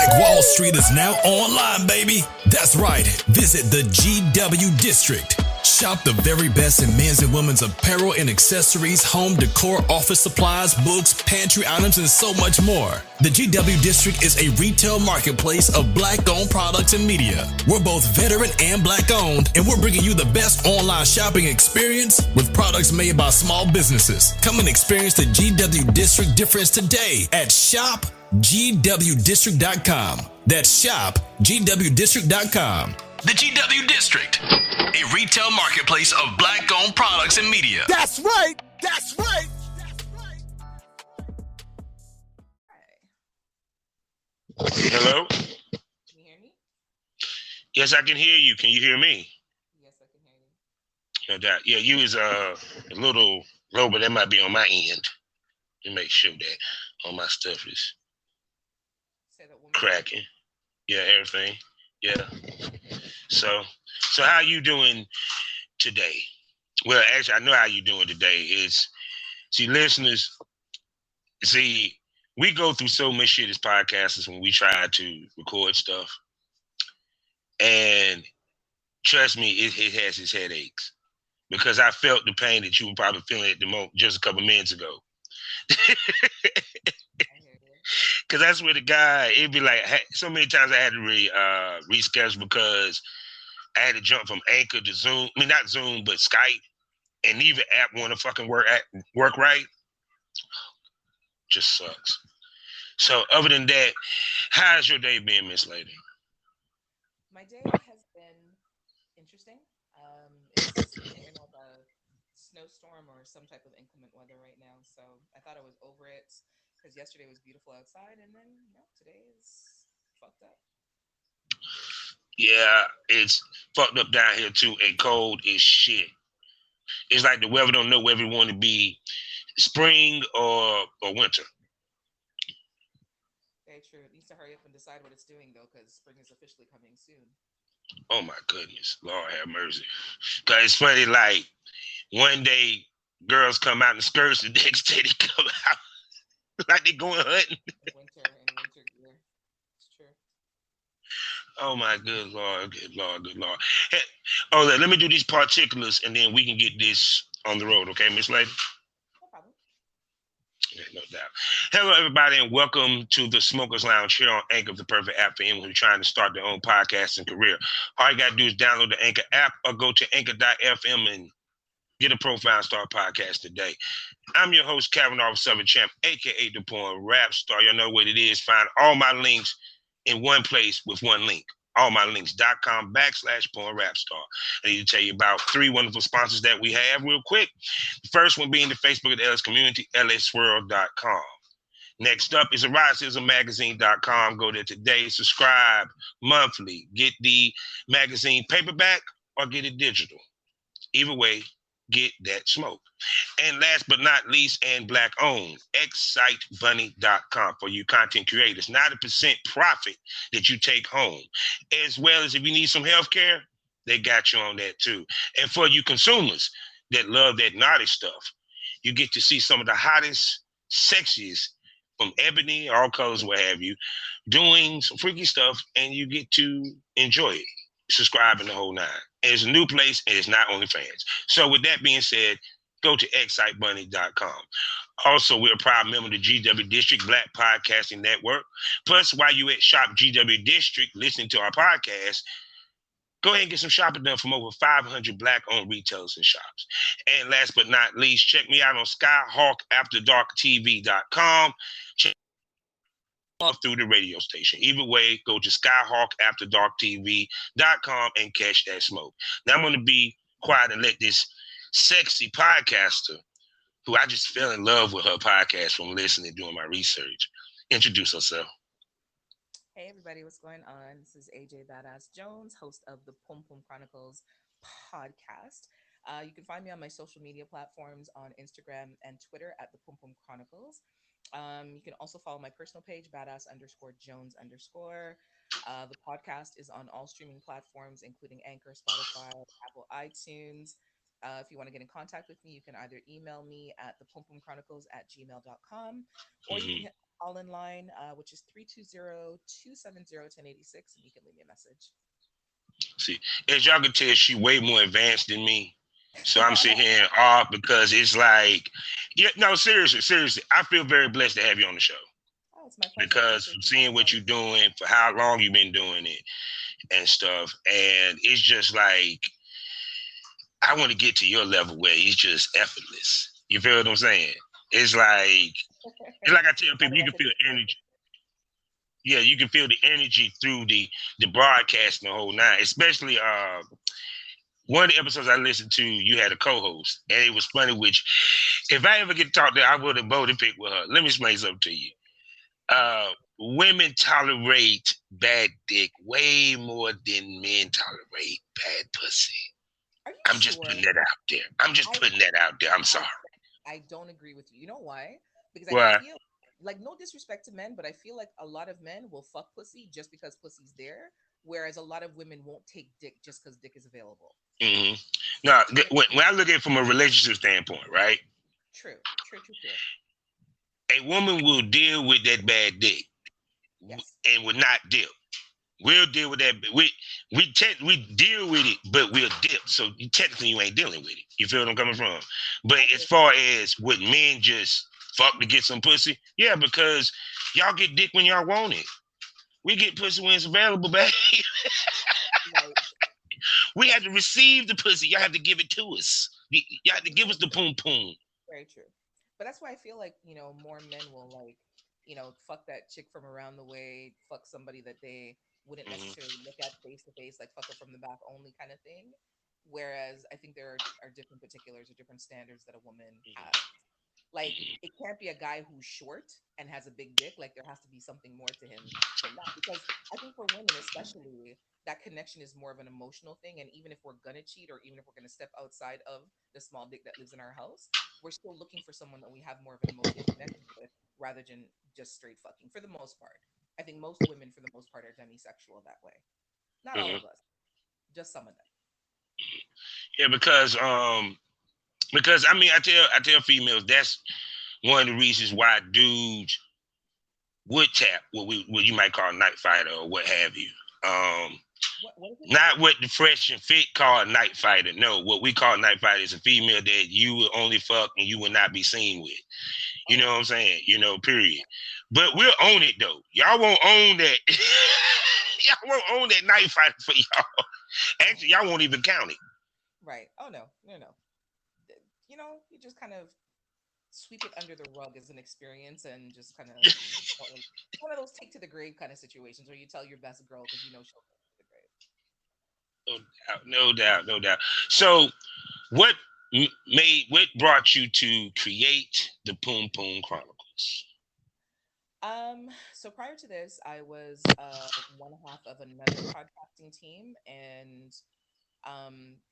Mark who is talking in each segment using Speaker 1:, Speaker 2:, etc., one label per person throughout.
Speaker 1: Black Wall Street is now online, baby. That's right. Visit the GW District. Shop the very best in men's and women's apparel and accessories, home decor, office supplies, books, pantry items, and so much more. The GW District is a retail marketplace of Black-owned products and media. We're both veteran and Black-owned, and we're bringing you the best online shopping experience with products made by small businesses. Come and experience the GW District difference today at shopgwdistrict.com. That's shopgwdistrict.com. The GW District, a retail marketplace of Black-owned products and media.
Speaker 2: That's right. That's right. That's right.
Speaker 3: Hello?
Speaker 4: Can you hear me?
Speaker 3: Yes, I can hear you. Can you hear me?
Speaker 4: Yes, I can hear you.
Speaker 3: No doubt. Yeah, you is a little low, but that might be on my end. To make sure that all my stuff is
Speaker 4: Say that one more
Speaker 3: cracking. Yeah, everything. Yeah. So how you doing today? Well, actually, I know how you doing today. Listeners, we go through so much shit as podcasters when we try to record stuff. And trust me, it has its headaches. Because I felt the pain that you were probably feeling at the moment just a couple minutes ago. Because that's where the guy, it'd be like, so many times I had to reschedule because I had to jump from Anchor to Zoom. I mean, not Zoom, but Skype. And neither app want to fucking work right. Just sucks. So other than that, how's your day been, Miss Lady?
Speaker 4: My day has been interesting. It's in like a snowstorm or some type of inclement weather right now. So I thought I was over it because yesterday was beautiful outside, and then today is fucked up.
Speaker 3: Yeah, it's fucked up down here too, and cold as shit. It's like the weather don't know whether it want to be spring or winter.
Speaker 4: Very true. It needs to hurry up and decide what it's doing though, because spring is officially coming soon.
Speaker 3: Oh my goodness, Lord have mercy. Cause it's funny, like one day girls come out in skirts, the next day they come out like they going hunting.
Speaker 4: Winter gear. It's true.
Speaker 3: Oh my good Lord, good Lord, good Lord. Hey, let me do these particulars and then we can get this on the road, okay, Miss Lady?
Speaker 4: No problem.
Speaker 3: Yeah, no doubt. Hello, everybody, and welcome to the Smokers Lounge here on Anchor, the perfect app for anyone who's trying to start their own podcasting career. All you got to do is download the Anchor app or go to anchor.fm and get a profile and start a podcast today. I'm your host, Kavanaugh Southern Champ, a.k.a. the Porn Rap Star. You know what it is. Find all my links in one place with one link. allmylinks.com/Porn Rap Star. I need to tell you about 3 wonderful sponsors that we have real quick. The first one being the Facebook of the LS community, lsworld.com. Next up is eroticismmagazine.com. Go there today, subscribe monthly. Get the magazine paperback or get it digital. Either way, get that smoke. And last but not least, and Black owned, excitebunny.com for you content creators. 90% profit that you take home. As well as if you need some health care, they got you on that too. And for you consumers that love that naughty stuff, you get to see some of the hottest, sexiest from Ebony, all colors, what have you, doing some freaky stuff, and you get to enjoy it. Subscribe in the whole nine. And it's a new place, and it's not OnlyFans. So with that being said, go to excitebunny.com. Also, we're a proud member of the GW District Black Podcasting Network. Plus, while you at Shop GW District listening to our podcast, go ahead and get some shopping done from over 500 Black-owned retailers and shops. And last but not least, check me out on SkyhawkAfterDarkTV.com. Check through the radio station. Either way, go to SkyhawkAfterDarkTV.com and catch that smoke. Now I'm going to be quiet and let this sexy podcaster, who I just fell in love with her podcast from listening and doing my research, introduce herself.
Speaker 4: Hey everybody, what's going on? This is AJ Badass Jones, host of the Pum Pum Chronicles podcast. You can find me on my social media platforms on Instagram and Twitter at the Pum Pum Chronicles. You can also follow my personal page, badass_Jones_. The podcast is on all streaming platforms, including Anchor, Spotify, Apple iTunes. If you want to get in contact with me, you can either email me at thepumpumchronicles@gmail.com or you can hit call in line, which is 320-270-1086, and you can leave me a message.
Speaker 3: See, as y'all can tell, she way more advanced than me. So I'm sitting here in awe because it's like, yeah, no, seriously, seriously. I feel very blessed to have you on the show
Speaker 4: Oh, it's my pleasure. I
Speaker 3: because
Speaker 4: appreciate
Speaker 3: from
Speaker 4: you
Speaker 3: seeing
Speaker 4: having me
Speaker 3: what
Speaker 4: on
Speaker 3: you're
Speaker 4: the show.
Speaker 3: doing, for how long you've been doing it and stuff. And it's just like, I want to get to your level where it's just effortless. You feel what I'm saying? It's like I tell
Speaker 4: Not
Speaker 3: people, you
Speaker 4: enough
Speaker 3: can feel
Speaker 4: adjustment.
Speaker 3: energy. Yeah, you can feel the energy through the broadcast and the whole nine. Especially one of the episodes I listened to, you had a co-host, and it was funny. Which, if I ever get to talk to her, I would have voted pick with her. Let me explain something to you. Uh, Women tolerate bad dick way more than men tolerate bad pussy.
Speaker 4: Are you
Speaker 3: I'm just putting
Speaker 4: sure?
Speaker 3: that out there. I'm just
Speaker 4: I
Speaker 3: putting that out there. I'm
Speaker 4: I
Speaker 3: sorry.
Speaker 4: I don't agree with you. You know why? Because I
Speaker 3: Why?
Speaker 4: feel like, no disrespect to men, but I feel like a lot of men will fuck pussy just because pussy's there, whereas a lot of women won't take dick just because dick is available.
Speaker 3: Mm-hmm. Now,
Speaker 4: You know,
Speaker 3: when I look at it from a relationship standpoint, right?
Speaker 4: true, true, true, true.
Speaker 3: A woman will deal with that bad dick
Speaker 4: Yes,
Speaker 3: and will not dip. We'll deal with that. We deal with it, but we'll dip. So technically, you ain't dealing with it. You feel what I'm coming from? But
Speaker 4: I
Speaker 3: as
Speaker 4: get
Speaker 3: far as what men just fuck to get some pussy, yeah, because y'all get dick when y'all want it. We get pussy when it's available, babe.
Speaker 4: right.
Speaker 3: We have to receive the pussy. Y'all have to give it to us. Y'all have to give us
Speaker 4: Very
Speaker 3: the
Speaker 4: true.
Speaker 3: poom poom.
Speaker 4: Very true. But that's why I feel like, more men will like, fuck that chick from around the way, fuck somebody that they wouldn't
Speaker 3: Mm-hmm.
Speaker 4: necessarily look at face to face, like fuck her from the back only kind of thing. Whereas I think there are different particulars or different standards that a woman has. Like, it can't be a guy who's short and has a big dick. Like, there has to be something more to him than that. Because I think for women, especially, that connection is more of an emotional thing. And even if we're gonna cheat, or even if we're gonna step outside of the small dick that lives in our house, we're still looking for someone that we have more of an emotional connection with, rather than just straight fucking. For the most part, I think most women, for the most part, are demisexual that way. Not all
Speaker 3: Mm-hmm.
Speaker 4: of us, just some of them.
Speaker 3: Yeah, because I mean I tell females that's one of the reasons why dudes would tap what you might call a night fighter or what have you. Um,
Speaker 4: What is it again?
Speaker 3: Not what the fresh and fit call a night fighter. No, what we call a night fighter is a female that you will only fuck and you will not be seen with. You know
Speaker 4: Oh,
Speaker 3: what I'm saying? Period. But we'll own it though. Y'all won't own that. Y'all won't own that night fighter for y'all.
Speaker 4: oh,
Speaker 3: Actually, y'all won't even count it.
Speaker 4: right. Oh no, no, no. You just kind of sweep it under the rug as an experience, and just kind of, it's one of those take to the grave kind of situations where you tell your best girl because she'll take to the grave.
Speaker 3: No doubt, no doubt, no doubt. So, what what brought you to create the Poom Poom Chronicles?
Speaker 4: So prior to this, I was one half of another podcasting team, and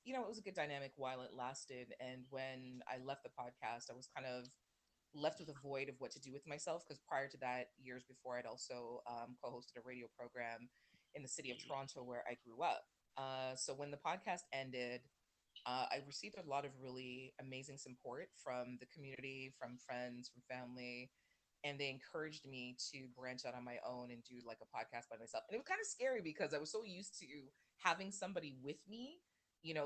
Speaker 4: it was a good dynamic while it lasted. And when I left the podcast, I was kind of left with a void of what to do with myself, because prior to that, years before, I'd also co-hosted a radio program in the city of Toronto where I grew up. So when the podcast ended, I received a lot of really amazing support from the community, from friends, from family, and they encouraged me to branch out on my own and do like a podcast by myself. And it was kind of scary because I was so used to having somebody with me,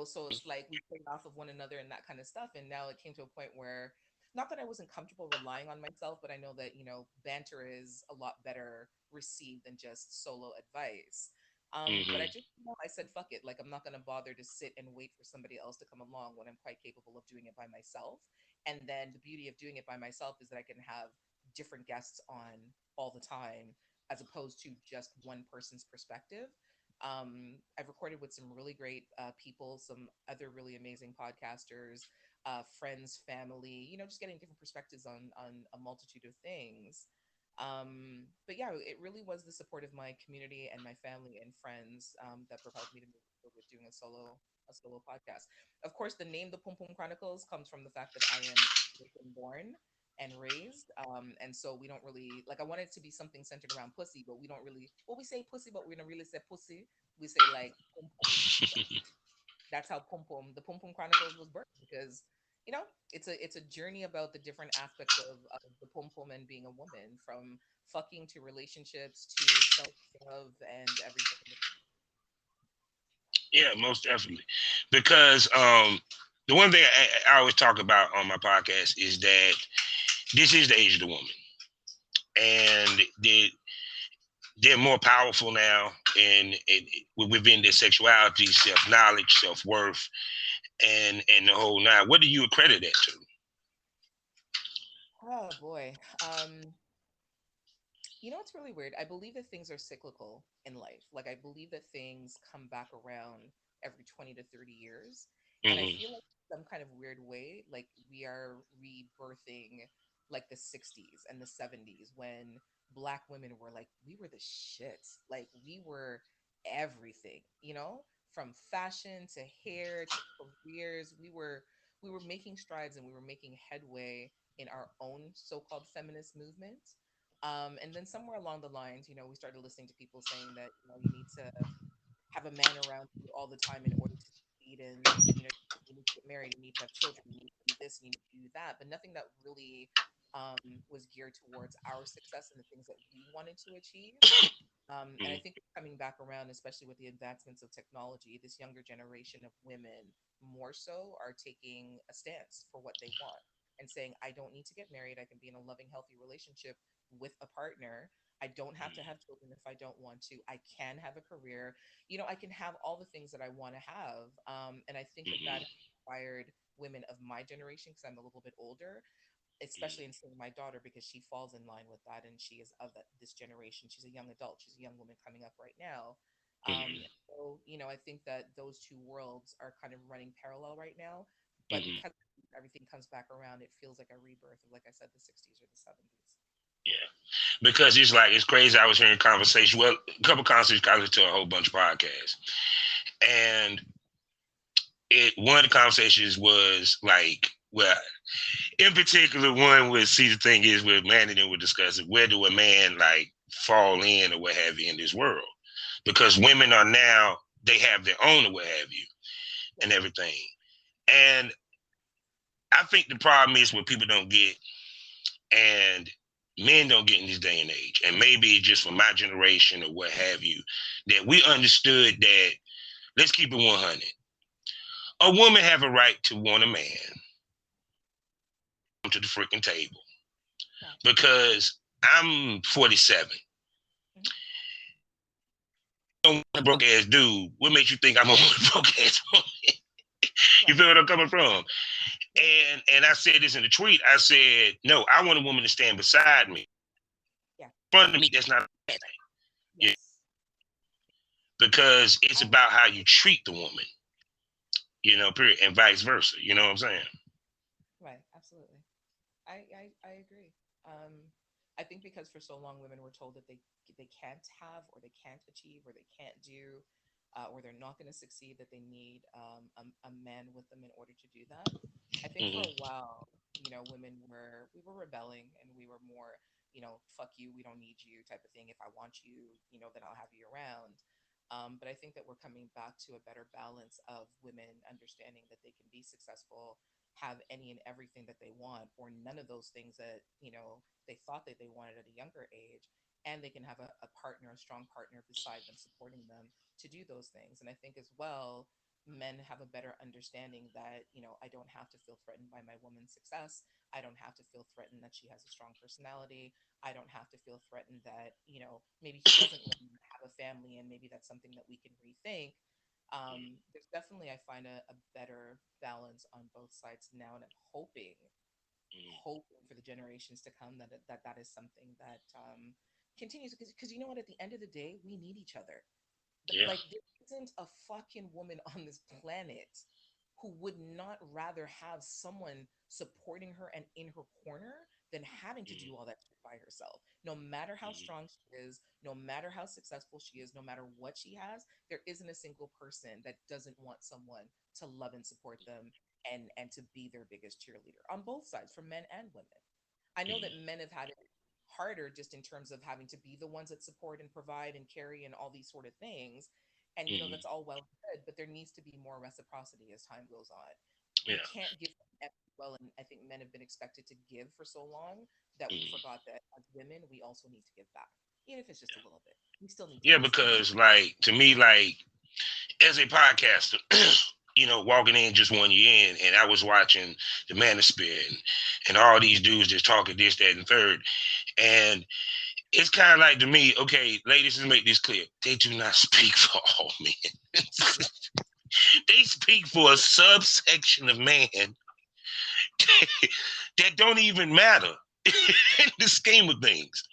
Speaker 4: so it's like we played off of one another and that kind of stuff. And now it came to a point where, not that I wasn't comfortable relying on myself, but I know that, banter is a lot better received than just solo advice. But
Speaker 3: Mm-hmm.
Speaker 4: I said, fuck it. Like, I'm not going to bother to sit and wait for somebody else to come along when I'm quite capable of doing it by myself. And then the beauty of doing it by myself is that I can have different guests on all the time, as opposed to just one person's perspective. I've recorded with some really great people, some other really amazing podcasters, friends, family, just getting different perspectives on a multitude of things. But yeah, it really was the support of my community and my family and friends that propelled me to move forward with doing a solo podcast. Of course, the name The Pum Pum Chronicles comes from the fact that I am born and raised. And so we don't really like, I want it to be something centered around pussy, but we don't really, well, we say pussy, but we don't really say pussy. We say like pum pum. So that's how Pum Pum, the Pum Pum Chronicles was birthed, because you know, it's a journey about the different aspects of the pom pom and being a woman, from fucking to relationships to self love and everything.
Speaker 3: Yeah, most definitely. Because the one thing I always talk about on my podcast is that this is the age of the woman, and they're more powerful now within their sexuality, self knowledge, self worth, and the whole nine. What do you accredit that to?
Speaker 4: Oh boy. You know, it's really weird. I believe that things are cyclical in life. Like, I believe that things come back around every 20 to 30 years. And I
Speaker 3: Hmm.
Speaker 4: feel like some kind of weird way, like we are rebirthing like the 60s and the 70s, when black women were like, we were the shit. Like, we were everything, you know, from fashion to hair to careers. We were making strides, and we were making headway in our own so-called feminist movement. And then somewhere along the lines, we started listening to people saying that, you need to have a man around you all the time in order to succeed. And, you need to get married, you need to have children, you need to do this, you need to do that. But nothing that really was geared towards our success and the things that we wanted to achieve. And I
Speaker 3: Hmm.
Speaker 4: think coming back around, especially with the advancements of technology, this younger generation of women more so are taking a stance for what they want and saying, I don't need to get married. I can be in a loving, healthy relationship with a partner. I don't have to have children if I don't want to. I can have a career. I can have all the things that I want to have. And I think that that
Speaker 3: Hmm.
Speaker 4: inspired women of my generation, because I'm a little bit older, especially in seeing my daughter, because she falls in line with that, and she is of this generation. She's a young adult, she's a young woman coming up right now.
Speaker 3: Hmm.
Speaker 4: So I think that those two worlds are kind of running parallel right now, but
Speaker 3: Hmm.
Speaker 4: because everything comes back around, it feels like a rebirth of, like I said, the 60s or the 70s.
Speaker 3: Yeah, because it's crazy. I was hearing conversation. Well, a couple conversations got into a whole bunch of podcasts, and one of the conversations was like, well, in particular, one was, see, the thing is, where man and them would discuss it. Where do a man like fall in or what have you in this world? Because women are now, they have their own or what have you
Speaker 4: Yeah.
Speaker 3: and everything. And I think the problem is what people don't get, and men don't get in this day and age, and maybe just for my generation or what have you, that we understood that, let's keep it 100. A woman have a right to want a man come to the freaking table.
Speaker 4: Right.
Speaker 3: Because I'm 47.
Speaker 4: Hmm.
Speaker 3: I don't want a broke ass dude. What makes you think I'm gonna want a broke ass woman? You
Speaker 4: Right.
Speaker 3: feel what I'm coming from?
Speaker 4: Yeah.
Speaker 3: And I said this in the tweet. I said, no, I want a woman to stand beside me.
Speaker 4: Yeah.
Speaker 3: In front of me, that's not a bad thing. Yeah.
Speaker 4: Yes.
Speaker 3: Because it's
Speaker 4: I,
Speaker 3: about how you treat the woman, period, and vice versa. You know what I'm saying?
Speaker 4: right. Absolutely. I agree. Um, I think because for so long women were told that they can't have, or they can't achieve, or they can't do, or they're not going to succeed, that they need a man with them in order to do that. I think for a
Speaker 3: Mm-hmm.
Speaker 4: while, women we were rebelling, and we were more, fuck you, we don't need you type of thing. If I want you, then I'll have you around. But I think that we're coming back to a better balance of women understanding that they can be successful, have any and everything that they want, or none of those things that they thought that they wanted at a younger age, and they can have a partner, a strong partner beside them, supporting them to do those things. And I think as well, men have a better understanding that I don't have to feel threatened by my woman's success. I don't have to feel threatened that she has a strong personality. I don't have to feel threatened that maybe he doesn't want to have a family, and maybe that's something that we can rethink. There's definitely, I find, a better balance on both sides now, and I'm hoping for the generations to come that is something that continues, because you know what, at the end of the day, we need each other.
Speaker 3: Yeah.
Speaker 4: Like, there isn't a fucking woman on this planet who would not rather have someone supporting her and in her corner than having to do all that shit by herself. No matter how strong she is, no matter how successful she is, no matter what she has, there isn't a single person that doesn't want someone to love and support them, and to be their biggest cheerleader on both sides, for men and women. I know that men have had it harder, just in terms of having to be the ones that support and provide and carry and all these sort of things. And
Speaker 3: Mm-hmm.
Speaker 4: that's all well and good, but there needs to be more reciprocity as time goes on.
Speaker 3: Yeah.
Speaker 4: You can't give well, and I think men have been expected to give for so long that we
Speaker 3: Mm.
Speaker 4: forgot that as women we also need to give back, even if it's just a little bit. We still need to
Speaker 3: Yeah,
Speaker 4: give some.
Speaker 3: because like to me, like as a podcaster, walking in just 1 year in, and I was watching the Manasphere and all these dudes just talking this, that, and third. And it's kind of like to me, okay, ladies, let's make this clear. They do not speak for all men.
Speaker 4: Yep.
Speaker 3: They speak for a subsection of man that don't even matter in the scheme of things.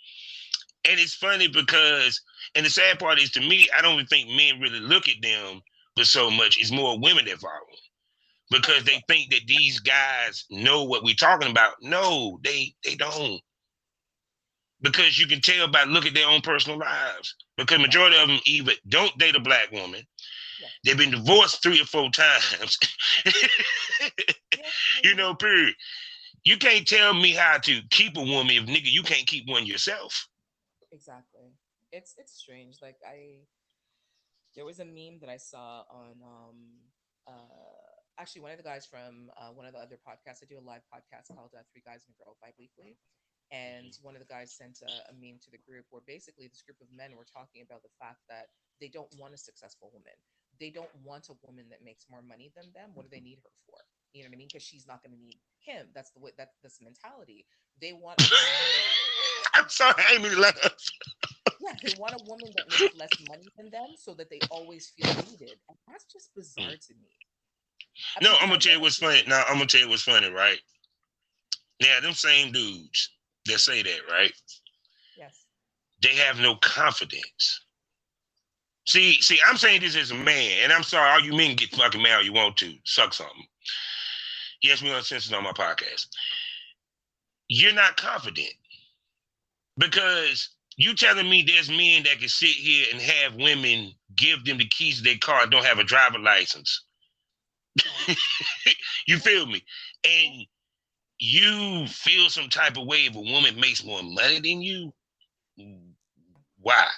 Speaker 3: And it's funny because, and the sad part is to me, I don't even think men really look at them, but so much. It's more women that follow them because they think that these guys know what we're talking about. No, they don't. Because you can tell by look at their own personal lives. Because majority of them either don't date a black woman,
Speaker 4: Yeah.
Speaker 3: they've been divorced 3 or 4 times. Period. You can't tell me how to keep a woman if nigga you can't keep one yourself.
Speaker 4: Exactly. It's strange. Like there was a meme that I saw on actually one of the guys from one of the other podcasts. I do a live podcast called Three Guys and a Girl bi-weekly. And one of the guys sent a meme to the group where basically this group of men were talking about the fact that they don't want a successful woman. They don't want a woman that makes more money than them. What do they need her for? You know what I mean? Because she's not going to need him. That's the way. That's this mentality. They want a woman who makes.
Speaker 3: I'm sorry, I ain't mean to laugh.
Speaker 4: Yeah, they want a woman that makes less money than them so that they always feel needed. And that's just bizarre to me.
Speaker 3: No, I'm gonna tell you what's funny. Now I'm gonna tell you what's funny, right? Now, them same dudes that say that, right?
Speaker 4: Yes.
Speaker 3: They have no confidence. See, I'm saying this as a man, and I'm sorry, all you men get fucking mad you want to. Suck something. Yes, we uncensored on my podcast. You're not confident. Because you telling me there's men that can sit here and have women give them the keys to their car and don't have a driver license. You feel me? And you feel some type of way if a woman makes more money than you. Why?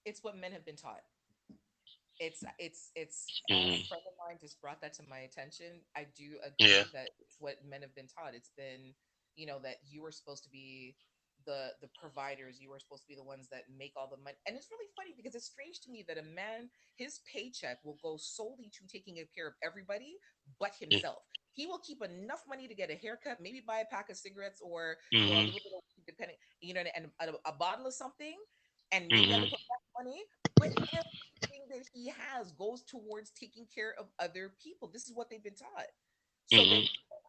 Speaker 4: It's what men have been taught. It's
Speaker 3: Mm-hmm.
Speaker 4: a friend of mine just brought that to my attention. I do agree that it's what men have been taught. It's been, that you were supposed to be the providers. You were supposed to be the ones that make all the money. And it's really funny because it's strange to me that a man, his paycheck will go solely to taking care of everybody but himself. He will keep enough money to get a haircut, maybe buy a pack of cigarettes or a little bit of depending, and a bottle of something, and maybe a little money, but everything that he has goes towards taking care of other people. This is what they've been taught. So then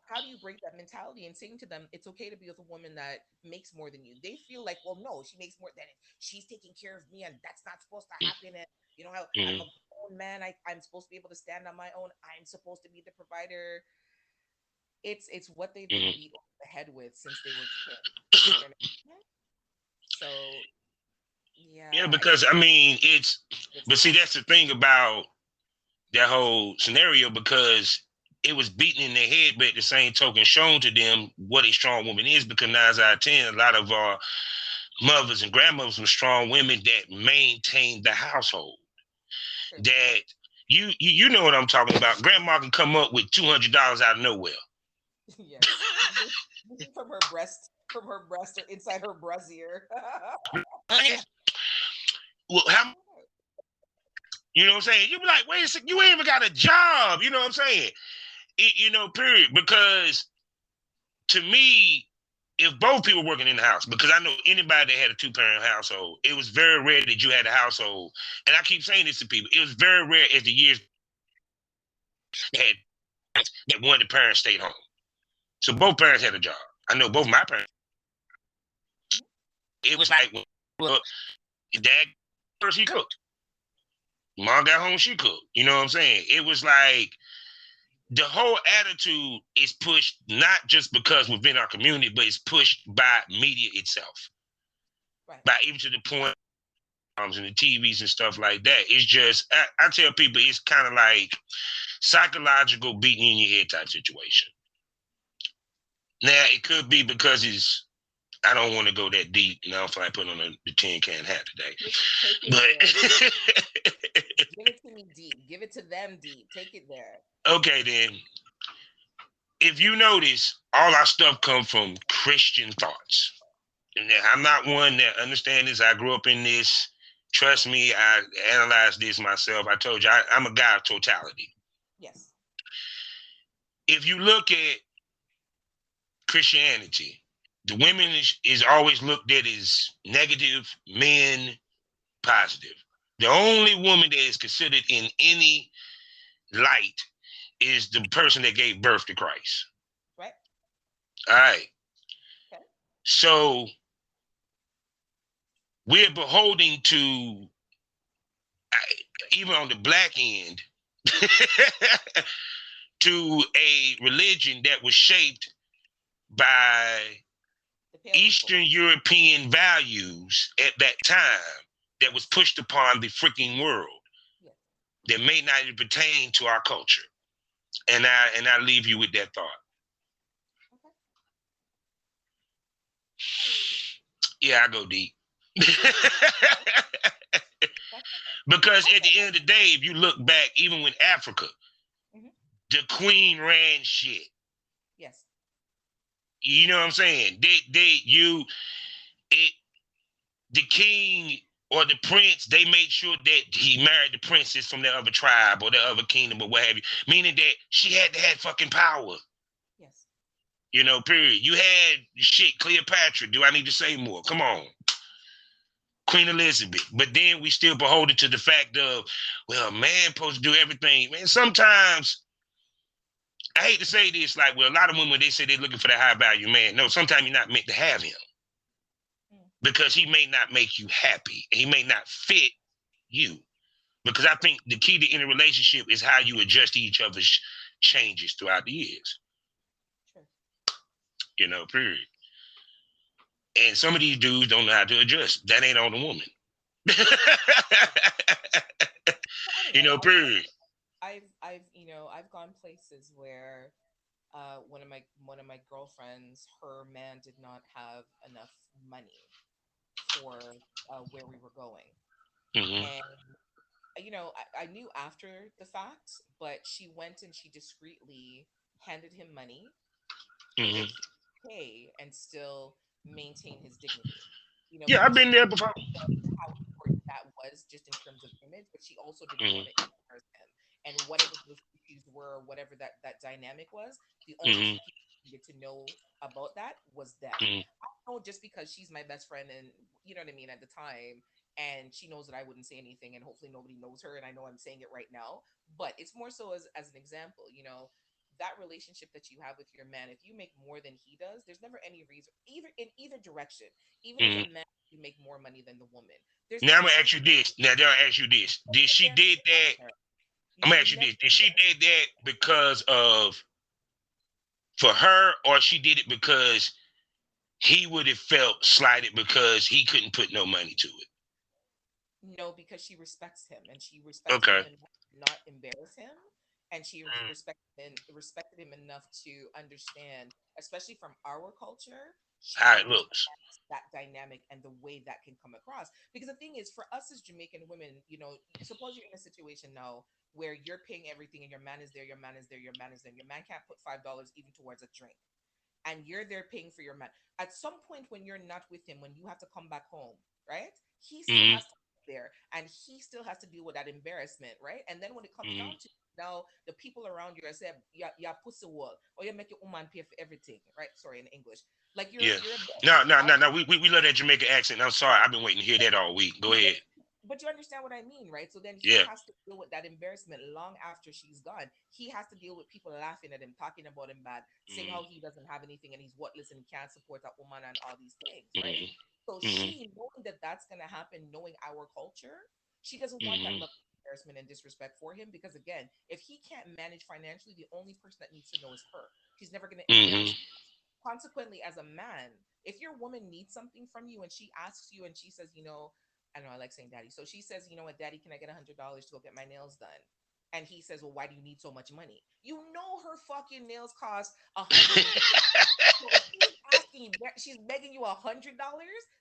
Speaker 4: how do you break that mentality and saying to them it's okay to be with a woman that makes more than you? They feel like, well, no, she makes more than she's taking care of me, and that's not supposed to happen. And how I'm a grown man, I'm supposed to be able to stand on my own. I'm supposed to be the provider. It's what they've been beat over the head with since they were kids. You know what I mean? So
Speaker 3: Yeah, because I mean but see, that's the thing about that whole scenario, because it was beaten in their head, but at the same token shown to them what a strong woman is, because 9 out of 10, a lot of our mothers and grandmothers were strong women that maintained the household. Sure. That you know what I'm talking about. Grandma can come up with $200 out of nowhere.
Speaker 4: Yes. from her breast or inside her brassiere.
Speaker 3: Well, you know what I'm saying? You be like, wait a second, you ain't even got a job. You know what I'm saying? Period. Because to me, if both people working in the house, because I know anybody that had a 2-parent household, it was very rare that you had a household. And I keep saying this to people. It was very rare as the years that one of the parents stayed home. So both parents had a job. I know both my parents. It was like, well, dad first he cooked. Mom got home, she cooked. You know what I'm saying? It was like the whole attitude is pushed not just because within our community, but it's pushed by media itself. Right. By even to the point and the TVs and stuff like that. It's just, I tell people it's kind of like psychological beating in your head type situation. Now, it could be because I don't want to go that deep. I don't feel like putting on the tin can hat today.
Speaker 4: But give it to me deep. Give it to them, D. Take it there.
Speaker 3: Okay, then. If you notice, all our stuff come from Christian thoughts. And I'm not one that understands this. I grew up in this. Trust me, I analyzed this myself. I told you, I'm a guy of totality.
Speaker 4: Yes.
Speaker 3: If you look at Christianity, the women is always looked at as negative, men positive. The only woman that is considered in any light is the person that gave birth to Christ.
Speaker 4: Right.
Speaker 3: All right.
Speaker 4: Okay.
Speaker 3: So we're beholden to, even on the black end, to a religion that was shaped by Eastern European values at that time that was pushed upon the freaking world that may not even pertain to our culture. And I leave you with that thought.
Speaker 4: Okay.
Speaker 3: Yeah, I go deep. Because at the end of the day, if you look back, even with Africa, the queen ran shit.
Speaker 4: Yes.
Speaker 3: You know what I'm saying? The king or the prince, they made sure that he married the princess from the other tribe or the other kingdom or what have you. Meaning that she had to have fucking power.
Speaker 4: Yes.
Speaker 3: You know, period. You had shit, Cleopatra. Do I need to say more? Come on. Queen Elizabeth. But then we still beholden to the fact of, well, man supposed to do everything. Man, sometimes, I hate to say this, like, well, a lot of women, they say they're looking for that high value man. No, sometimes you're not meant to have him. Because he may not make you happy. He may not fit you. Because I think the key to any relationship is how you adjust to each other's changes throughout the years.
Speaker 4: Sure.
Speaker 3: You know, period. And some of these dudes don't know how to adjust. That ain't on the woman. You know, period.
Speaker 4: I've gone places where one of my girlfriends, her man did not have enough money for where we were going.
Speaker 3: Mm-hmm.
Speaker 4: And I knew after the fact, but she went and she discreetly handed him money so that he could pay and still maintain his dignity.
Speaker 3: Yeah, I've
Speaker 4: Because
Speaker 3: been
Speaker 4: she
Speaker 3: there before.
Speaker 4: how important that was just in terms of image, but she also didn't want to embarrass him. And whatever those issues were, whatever that dynamic was, the only two people who needed to know about that was them. I don't know, just because she's my best friend and you know what I mean at the time, and she knows that I wouldn't say anything, and hopefully nobody knows her, and I know I'm saying it right now. But it's more so as an example, that relationship that you have with your man, if you make more than he does, there's never any reason, either in either direction. Even as a man, you make more money than the woman. There's
Speaker 3: Now I'm
Speaker 4: never
Speaker 3: gonna
Speaker 4: any
Speaker 3: ask you this. Now they'll ask you this. Did she did that? I'm gonna ask you this. Did she did that because of for her, or she did it because he would have felt slighted because he couldn't put no money to it?
Speaker 4: No, because she respects him, and she respected
Speaker 3: Okay.
Speaker 4: him enough to not embarrass him, and she respected him enough to understand, especially from our culture, she
Speaker 3: How it looks.
Speaker 4: understands that dynamic and the way that can come across. Because the thing is, for us as Jamaican women, suppose you're in a situation now where you're paying everything, and your man is there, your man is there, your man is there, your man can't put $5 even towards a drink, and you're there paying for your man. At some point, when you're not with him, when you have to come back home, right? He still has to be there, and he still has to deal with that embarrassment, right? And then when it comes down to now, the people around you are saying, "Yeah, pussy wall," or you make your woman pay for everything, right? Sorry, in English, like
Speaker 3: Yeah.
Speaker 4: you're a
Speaker 3: No. We love that Jamaican accent. I'm sorry. I've been waiting to hear that all week. Go ahead.
Speaker 4: but you understand what I mean, right? So then he
Speaker 3: Yeah.
Speaker 4: has to deal with that embarrassment long after she's gone. He has to deal with people laughing at him, talking about him bad, saying how he doesn't have anything and he's worthless and he can't support that woman and all these things, right? So she, knowing that that's going to happen, knowing our culture, she doesn't want that level of embarrassment and disrespect for him because, again, if he can't manage financially, the only person that needs to know is her. She's never going to embarrass him. Consequently, as a man, if your woman needs something from you and she asks you and she says, I know I like saying daddy. So she says, you know what, daddy, can I get $100 to go get my nails done? And he says, well, why do you need so much money? You know her fucking nails cost $100. So if he's she's begging you $100.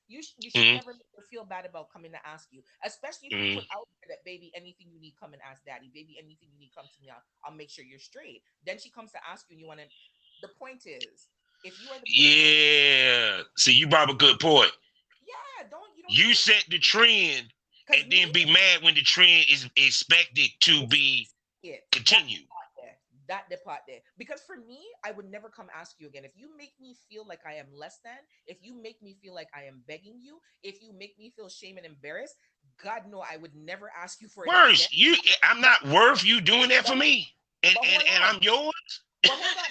Speaker 4: You should
Speaker 3: Mm-hmm.
Speaker 4: never make her feel bad about coming to ask you, especially if you
Speaker 3: Mm-hmm.
Speaker 4: put out there that, baby, anything you need, come and ask daddy. Baby, anything you need, come to me. I'll make sure you're straight. Then she comes to ask you, and you want to. The point is, if you are the person,
Speaker 3: Yeah. See, you brought up a good point.
Speaker 4: yeah, you don't need
Speaker 3: You
Speaker 4: to
Speaker 3: set the trend
Speaker 4: because
Speaker 3: and
Speaker 4: me,
Speaker 3: then be mad when the trend is expected to
Speaker 4: it's
Speaker 3: be
Speaker 4: it
Speaker 3: continued.
Speaker 4: that depart there. Because for me, I would never come ask you again. If you make me feel like I am less than, if you make me feel like I am begging you, if you make me feel shame and embarrassed, God no, I would never ask you for it again.
Speaker 3: Worse, I'm
Speaker 4: But
Speaker 3: not worth you doing that
Speaker 4: but,
Speaker 3: for me. And
Speaker 4: but
Speaker 3: and,
Speaker 4: hold
Speaker 3: and
Speaker 4: on.
Speaker 3: I'm yours.
Speaker 4: But hold on.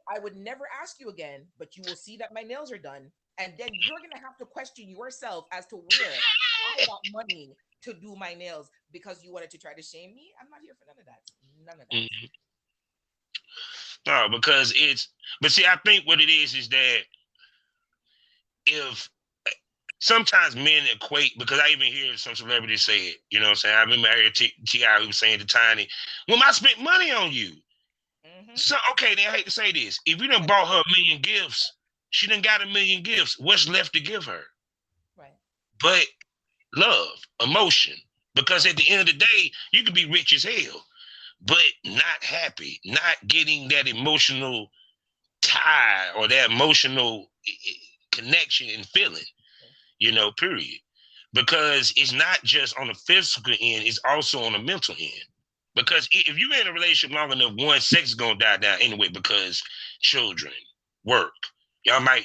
Speaker 4: I would never ask you again, but you will see that my nails are done. And then you're gonna have to question yourself as to where I got money to do my nails because you wanted to try to shame me. I'm not here for none of that. None of that.
Speaker 3: Mhm. No, because but see, I think what it is that if sometimes men equate, because I even hear some celebrities say it, you know what I'm saying? I remember I heard T.I. who was saying to Tiny, well, I spent money on you.
Speaker 4: Mm-hmm.
Speaker 3: So, okay, then I hate to say this. If you done
Speaker 4: But
Speaker 3: bought her a million gifts, she done got a million gifts. What's left to give her?
Speaker 4: right,
Speaker 3: But love, emotion. Because
Speaker 4: right,
Speaker 3: at the end of the day, you can be rich as hell, but not happy, not getting that emotional tie or that emotional connection and feeling, period. Because it's not just on the physical end, it's also on the mental end. Because if you're in a relationship long enough, one, sex is gonna die down anyway because children, work.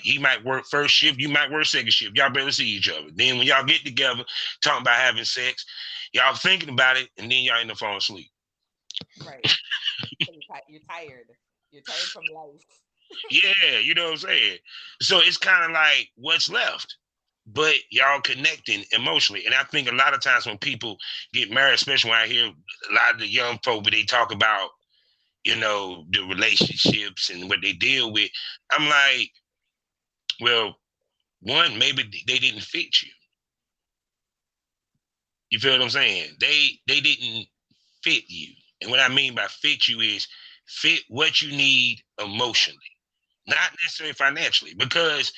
Speaker 3: He might work first shift, you might work second shift. Y'all better see each other. Then when y'all get together, talking about having sex, y'all thinking about it, and then y'all end up falling asleep.
Speaker 4: right. So you're tired. You're tired from life.
Speaker 3: Yeah, you know what I'm saying? So it's kind of like what's left, but y'all connecting emotionally. And I think a lot of times when people get married, especially when I hear a lot of the young folk, but they talk about, the relationships and what they deal with, I'm like, well, one, maybe they didn't fit you. You feel what I'm saying? They didn't fit you. And what I mean by fit you is fit what you need emotionally, not necessarily financially, because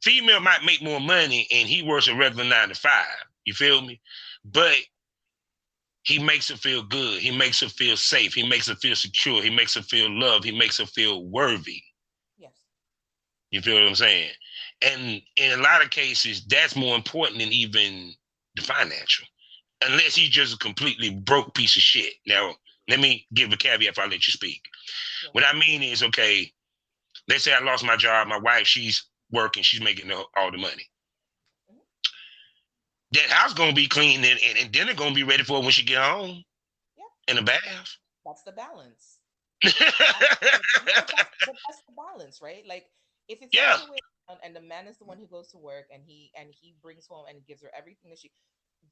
Speaker 3: female might make more money and he works a regular 9 to 5. You feel me? But he makes her feel good. He makes her feel safe. He makes her feel secure. He makes her feel loved. He makes her feel worthy.
Speaker 4: Yes.
Speaker 3: You feel what I'm saying? And in a lot of cases, that's more important than even the financial. Unless he's just a completely broke piece of shit. Now, let me give a caveat if I let you speak.
Speaker 4: Yeah.
Speaker 3: What I mean is, okay, let's say I lost my job. My wife, she's working. She's making all the money.
Speaker 4: Mhm.
Speaker 3: That house gonna be clean and dinner gonna be ready for her when she get home
Speaker 4: Yeah.
Speaker 3: in a bath.
Speaker 4: That's the balance. But that's the balance, right? Like if it's the
Speaker 3: Yeah.
Speaker 4: other way around and the man is the one who goes to work and he brings home and gives her everything that she,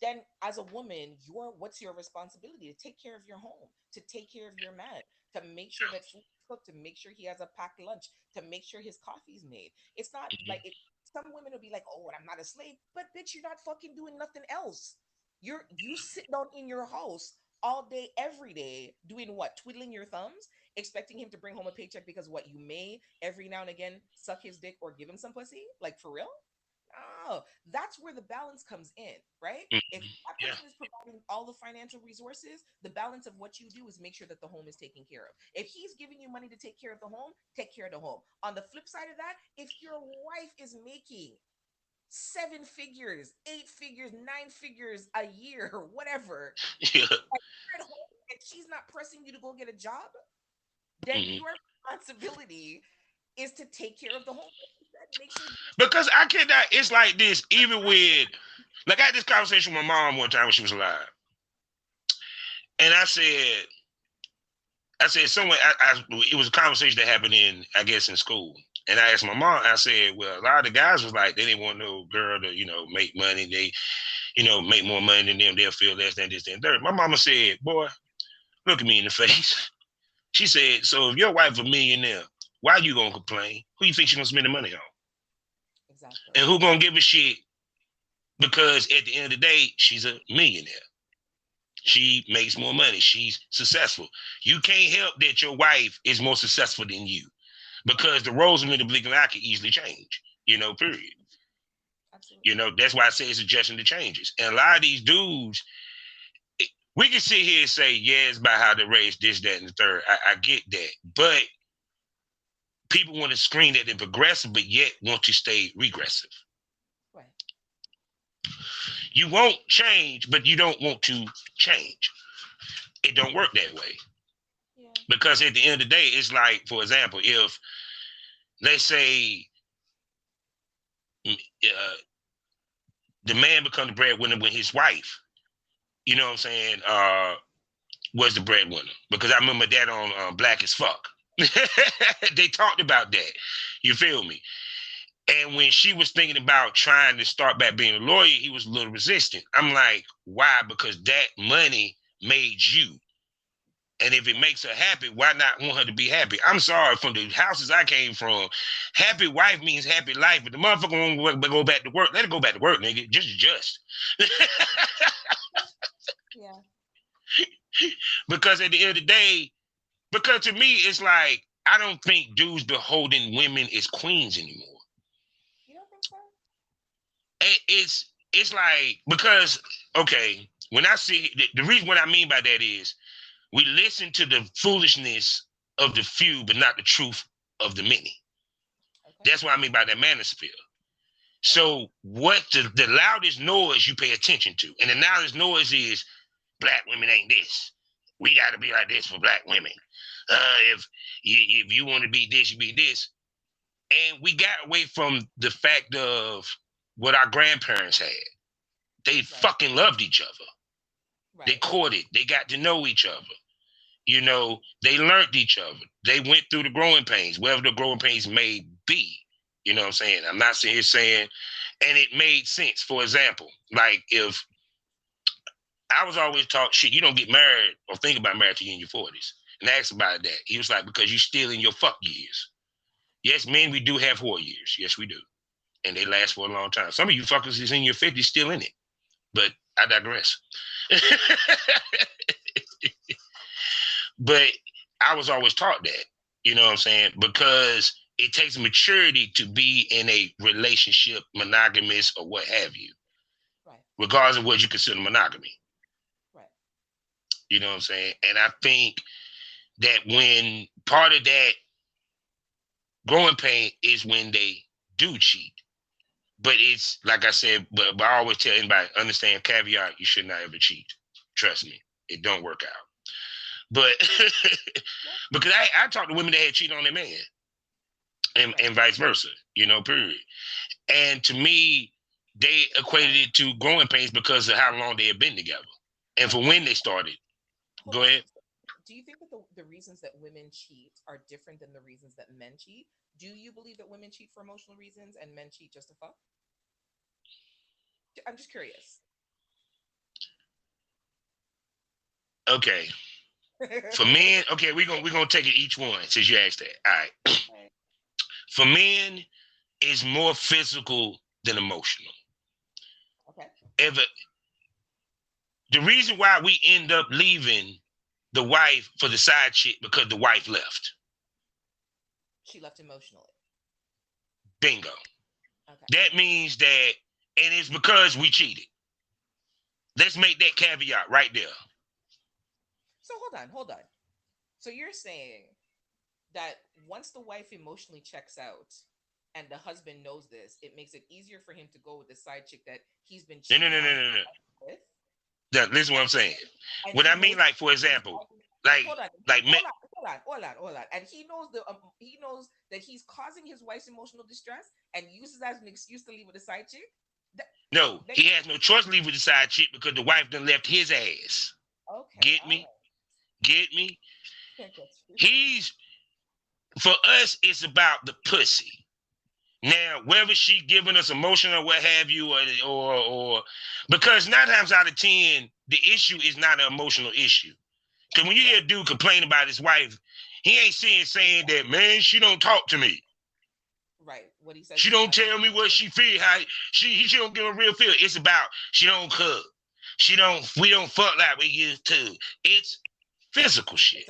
Speaker 4: then as a woman, what's your responsibility? To take care of your home, to take care of your man, to make sure that food is cooked, to make sure he has a packed lunch, to make sure his coffee's made. It's not like it. Some women will be like, "Oh, I'm not a slave," but bitch, you're not fucking doing nothing else. You sit down in your house all day, every day, doing what? Twiddling your thumbs, expecting him to bring home a paycheck because what you may every now and again suck his dick or give him some pussy? Like for real? Oh, that's where the balance comes in, right? If that
Speaker 3: Yeah.
Speaker 4: person is providing all the financial resources, the balance of what you do is make sure that the home is taken care of. If he's giving you money to take care of the home, take care of the home. On the flip side of that, if your wife is making 7 figures, 8 figures, 9 figures a year, whatever,
Speaker 3: Yeah.
Speaker 4: and you're at home and she's not pressing you to go get a job, then
Speaker 3: Mhm.
Speaker 4: your responsibility is to take care of the home. Make sure.
Speaker 3: Because I cannot. It's like this. Even with, like, I had this conversation with my mom one time when she was alive, and I said somewhere. It was a conversation that happened I guess, in school. And I asked my mom. I said, well, a lot of the guys was like, they didn't want no girl to, make money. They, make more money than them. They'll feel less than this, than third. My mama said, boy, look at me in the face. She said, so if your wife a millionaire, why you gonna complain? Who you think she gonna spend the money on?
Speaker 4: Exactly.
Speaker 3: And who gonna give a shit? Because at the end of the day, she's a millionaire. She makes more money. She's successful. You can't help that your wife is more successful than you. because the roles of men in believe and I can easily change. Period.
Speaker 4: Absolutely.
Speaker 3: That's why I say it's adjusting to changes. And a lot of these dudes, we can sit here and say, yeah, it's about how to raise this, that, and the third. I get that. But people want to screen that they're progressive, but yet want to stay regressive.
Speaker 4: Right.
Speaker 3: You won't change, but you don't want to change. It don't work that way.
Speaker 4: Yeah.
Speaker 3: Because at the end of the day, it's like, for example, if, let's say, the man becomes the breadwinner when his wife, you know what I'm saying, was the breadwinner. Because I remember that on Black as Fuck. They talked about that. You feel me? And when she was thinking about trying to start back being a lawyer, he was a little resistant. I'm like, why? Because that money made you. And if it makes her happy, why not want her to be happy? I'm sorry, from the houses I came from, happy wife means happy life. But the motherfucker won't go back to work. Let her go back to work, nigga. Just.
Speaker 4: Yeah.
Speaker 3: Because at the end of the day, because to me, it's like, I don't think dudes beholding women as queens anymore.
Speaker 4: You don't think so?
Speaker 3: It's like, because, okay, when I see, the reason what I mean by that is, we listen to the foolishness of the few, but not the truth of the many. Okay. That's what I mean by that manosphere. So what the loudest noise you pay attention to, and the loudest noise is black women ain't this. We got to be like this for black women. If you want to be this, you be this. And we got away from the fact of what our grandparents had. They fucking loved each other. Right. They courted. They got to know each other. They learned each other. They went through the growing pains, whatever the growing pains may be. You know what I'm saying? I'm not sitting here saying, and it made sense. For example, like if I was always taught, shit, you don't get married or think about marriage till you're in your 40s. And I asked about that. He was like, because you're still in your fuck years. Yes, men, we do have whore years. Yes, we do. And they last for a long time. Some of you fuckers is in your 50s still in it. But I digress. But I was always taught that, you know what I'm saying? Because it takes maturity to be in a relationship, monogamous or what have you. Right. Regardless of what you consider monogamy. Right. You know what I'm saying? And I think that when part of that growing pain is when they do cheat. But it's, like I said, but I always tell anybody, understand, caveat, you should not ever cheat. Trust me, it don't work out. But because I talked to women that had cheated on their man and vice versa, period. And to me, they equated it to growing pains because of how long they had been together. And for when they started. Go ahead.
Speaker 4: Do you think that the reasons that women cheat are different than the reasons that men cheat? Do you believe that women cheat for emotional reasons and men cheat just to fuck? I'm just curious.
Speaker 3: Okay. For men, okay, we're gonna take it each one since you asked that. All right. For men, it's more physical than emotional. Okay. The reason why we end up leaving the wife for the side chick because the wife left.
Speaker 4: She left emotionally.
Speaker 3: Bingo. Okay. That means that, and it's because we cheated. Let's make that caveat right there.
Speaker 4: So hold on. So you're saying that once the wife emotionally checks out and the husband knows this, it makes it easier for him to go with the side chick that he's been cheating
Speaker 3: No. With? Listen to what I'm saying. What I mean, like, for example, hold on.
Speaker 4: And he knows that he's causing his wife's emotional distress and uses that as an excuse to leave with the side chick.
Speaker 3: No, he has no choice to leave with the side chick because the wife done left his ass.
Speaker 4: Okay.
Speaker 3: Get me? Get me? For us, it's about the pussy. Now, whether she giving us emotion or what have you, or because 9 times out of 10, the issue is not an emotional issue. Because when you hear a dude complain about his wife, he ain't saying that, man, she don't talk to me.
Speaker 4: Right. What he says.
Speaker 3: She don't tell me what she feel. How she don't give a real feel. It's about she don't cook. We don't fuck like we used to. It's physical shit.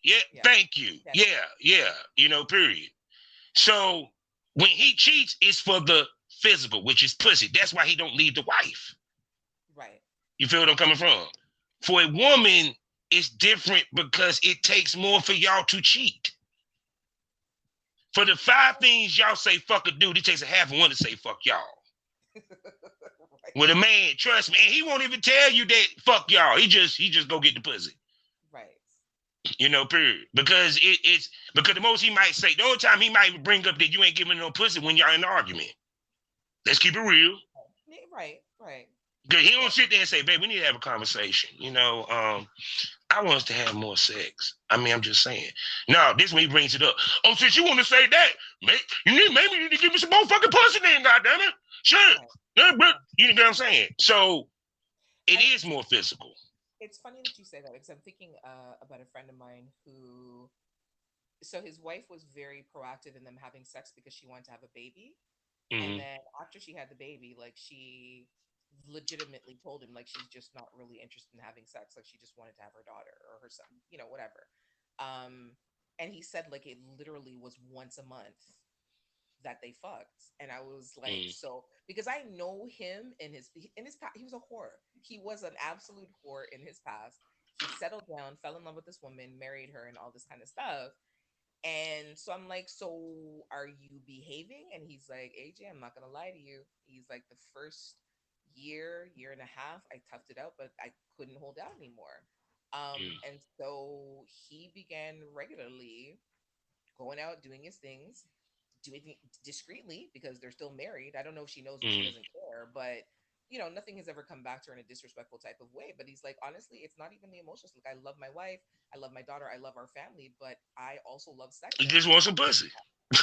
Speaker 3: Yeah,
Speaker 4: Yeah.
Speaker 3: thank you. Yeah. Period. So when he cheats, it's for the physical, which is pussy. That's why he don't leave the wife.
Speaker 4: Right.
Speaker 3: You feel what I'm coming from? For a woman, it's different because it takes more for y'all to cheat. For the 5 things y'all say fuck a dude, it takes a half of one to say fuck y'all.
Speaker 4: Right.
Speaker 3: With a man, trust me, and he won't even tell you that fuck y'all. He just go get the pussy.
Speaker 4: Right.
Speaker 3: Period. Because it's because the most he might say, the only time he might bring up that you ain't giving no pussy when y'all in an argument. Let's keep it real.
Speaker 4: Right. Right.
Speaker 3: Because he don't sit there and say, babe, we need to have a conversation. I want us to have more sex. I mean, I'm just saying. No, this when he brings it up. Oh, since you want to say that, maybe you need to give me some more fucking pussy then, goddammit. Sure.
Speaker 4: Right.
Speaker 3: Yeah, but you know what I'm saying? So it is more physical.
Speaker 4: It's funny that you say that because I'm thinking about a friend of mine who, so his wife was very proactive in them having sex because she wanted to have a baby. And
Speaker 3: Mm-hmm.
Speaker 4: then after she had the baby, like she legitimately told him like she's just not really interested in having sex. Like she just wanted to have her daughter or her son, whatever. And he said like it literally was once a month that they fucked. And I was like, so because I know him in his past, he was a whore. He was an absolute whore in his past. He settled down, fell in love with this woman, married her, and all this kind of stuff. And so I'm like, so are you behaving? And he's like, AJ, I'm not gonna lie to you. He's like, the first year and a half, I toughed it out, but I couldn't hold out anymore. And so he began regularly going out, doing his things, doing it discreetly because they're still married. I don't know if she knows or she doesn't care, but nothing has ever come back to her in a disrespectful type of way. But he's like, honestly, it's not even the emotions. Like, I love my wife, I love my daughter, I love our family, but I also love sex.
Speaker 3: He just wants some pussy.
Speaker 4: And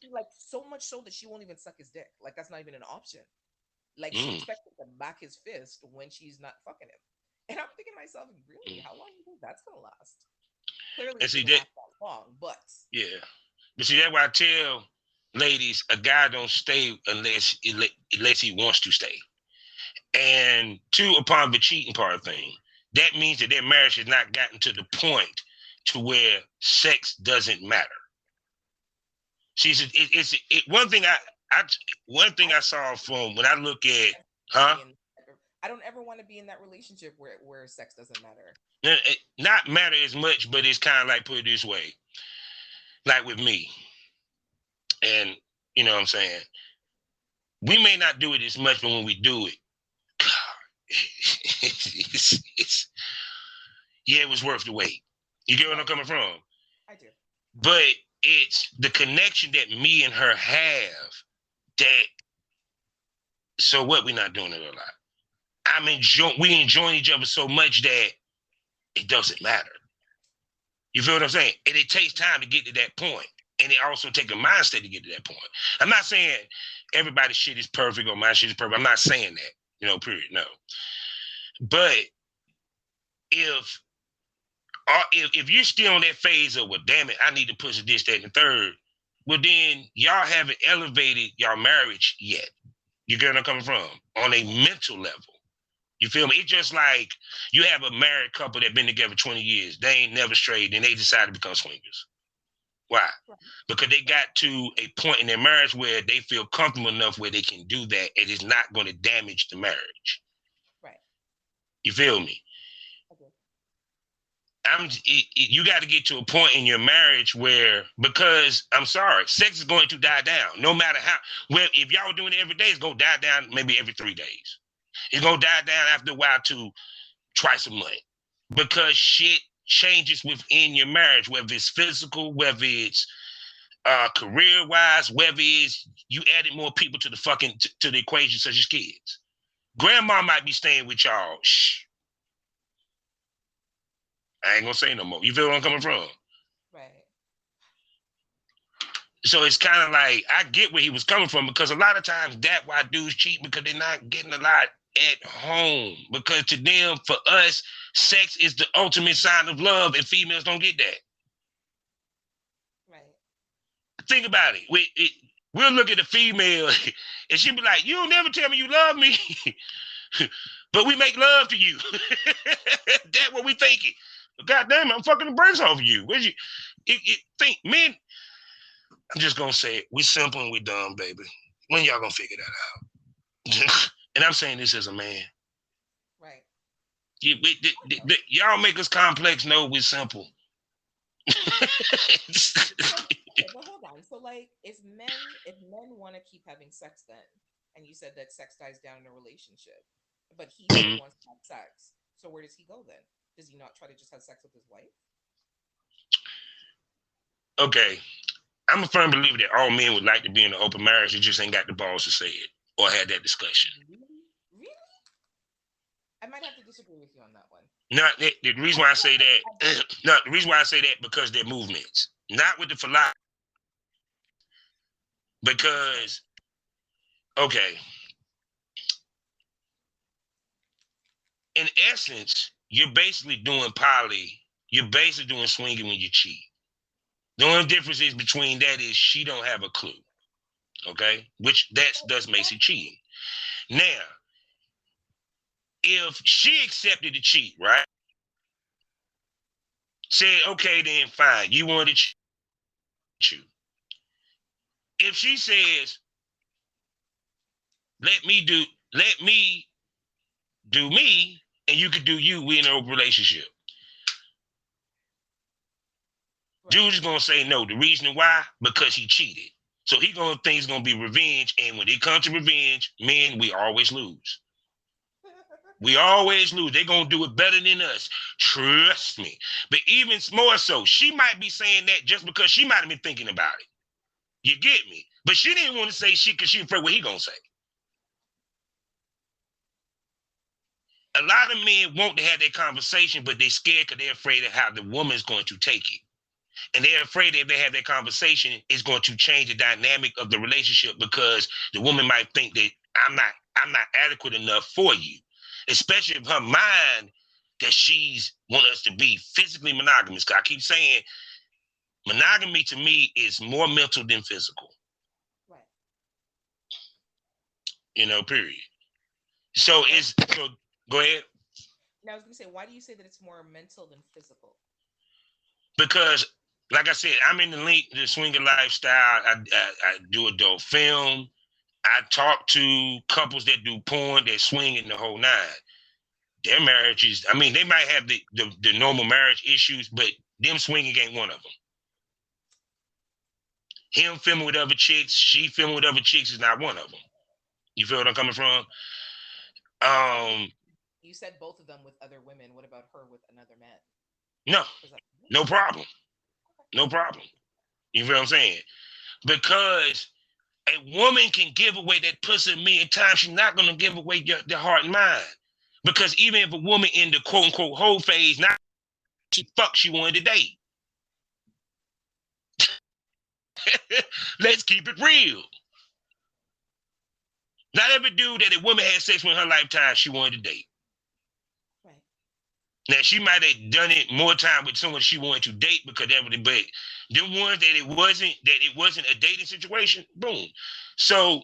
Speaker 4: she like so much so that she won't even suck his dick. Like that's not even an option. Like she
Speaker 3: Mm.
Speaker 4: expects him to back his fist when she's not fucking him. And I'm thinking to myself, really, how long do you think that's gonna last? Clearly,
Speaker 3: And
Speaker 4: it
Speaker 3: see
Speaker 4: didn't
Speaker 3: that,
Speaker 4: last that long, but
Speaker 3: yeah. But see, that's why I tell ladies, a guy don't stay unless he wants to stay. And two, upon the cheating part of thing, that means that their marriage has not gotten to the point to where sex doesn't matter. See, it's one thing I saw from when I look at, huh?
Speaker 4: I don't ever want to be in that relationship where sex doesn't matter.
Speaker 3: Not matter as much, but it's kind of like, put it this way, like with me, and you know what I'm saying, we may not do it as much, but when we do it, it's yeah, it was worth the wait. You get where I'm coming from?
Speaker 4: I do.
Speaker 3: But it's the connection that me and her have that, so what, we're not doing it a lot. We enjoying each other so much that it doesn't matter. You feel what I'm saying? And it takes time to get to that point. And it also takes a mindset to get to that point. I'm not saying everybody's shit is perfect or my shit is perfect. I'm not saying that, period, no. But if you're still on that phase of, well, damn it, I need to push this, that, and the third, well, then y'all haven't elevated y'all marriage yet. You get where I'm coming from? On a mental level. You feel me? It's just like you have a married couple that been together 20 years. They ain't never strayed, and they decide to become swingers. Why? Because they got to a point in their marriage where they feel comfortable enough where they can do that, and it's not going to damage the marriage.
Speaker 4: Right.
Speaker 3: You feel me? Okay. You got to get to a point in your marriage where, because I'm sorry, sex is going to die down. No matter how, well, if y'all were doing it every day, it's going to die down maybe every 3 days. It's going to die down after a while to twice a month. Because shit changes within your marriage, whether it's physical, whether it's career-wise, whether it's you added more people to the equation, such as kids. Grandma might be staying with y'all. Shh. I ain't gonna say no more. You feel where I'm coming from?
Speaker 4: Right.
Speaker 3: So it's kind of like, I get where he was coming from, because a lot of times that's why dudes cheat, because they're not getting a lot at home. Because to them, for us, sex is the ultimate sign of love, and females don't get that.
Speaker 4: Right.
Speaker 3: Think about it. We'll look at a female and she'll be like, you don't never tell me you love me, but we make love to you. That's what we thinking. But goddamn, I'm fucking the brakes off of you. Where'd you think men? I'm just gonna say it. We simple and we dumb, baby. When y'all gonna figure that out? And I'm saying this as a man.
Speaker 4: Right.
Speaker 3: Y'all make us complex. No, we're simple.
Speaker 4: Okay, but hold on. So, like, if men want to keep having sex, then, and you said that sex dies down in a relationship, but he still wants to have sex. So where does he go then? Does he not try to just have sex with his wife?
Speaker 3: Okay, I'm a firm believer that all men would like to be in an open marriage. They just ain't got the balls to say it or had that discussion.
Speaker 4: Really? I might have to disagree with you on that one.
Speaker 3: Not the reason why I say that. No, the reason why I say that because they're movements, not with the philosophy. Because, okay, in essence, you're basically doing poly. You're basically doing swinging when you cheat. The only difference is between that is she don't have a clue. Okay, which does makes it cheating. Now, if she accepted the cheat, right? Said, okay, then fine. You wanted to cheat. If she says, let me do me, and you could do you, we in a relationship. Right. Dude is gonna say no. The reason why? Because he cheated. So he gonna think it's gonna be revenge. And when it comes to revenge, men, we always lose. We always lose. They're going to do it better than us. Trust me. But even more so, she might be saying that just because she might have been thinking about it. You get me? But she didn't want to say shit because she afraid what he going to say. A lot of men want to have that conversation, but they're scared because they're afraid of how the woman's going to take it. And they're afraid that if they have that conversation, it's going to change the dynamic of the relationship because the woman might think that I'm not adequate enough for you. Especially if her mind that she's want us to be physically monogamous. Cause I keep saying monogamy to me is more mental than physical. Right. You know, period. So go ahead.
Speaker 4: Now I was gonna say, why do you say that it's more mental than physical?
Speaker 3: Because, like I said, I'm in the swinger lifestyle. I do adult film. I talk to couples that do porn, that swing in the whole nine. Their marriages, I mean, they might have the normal marriage issues, but them swinging ain't one of them. Him filming with other chicks, she filming with other chicks is not one of them. You feel what I'm coming from?
Speaker 4: You said both of them with other women. What about her with another man?
Speaker 3: No problem. No problem. You feel what I'm saying? Because a woman can give away that pussy a million times. She's not going to give away your heart and mind. Because even if a woman in the quote unquote whole phase, not she fuck she wanted to date. Let's keep it real. Not every dude that a woman had sex with in her lifetime she wanted to date. Right. Now she might have done it more time with someone she wanted to date because that would, but them ones that it wasn't a dating situation, boom. So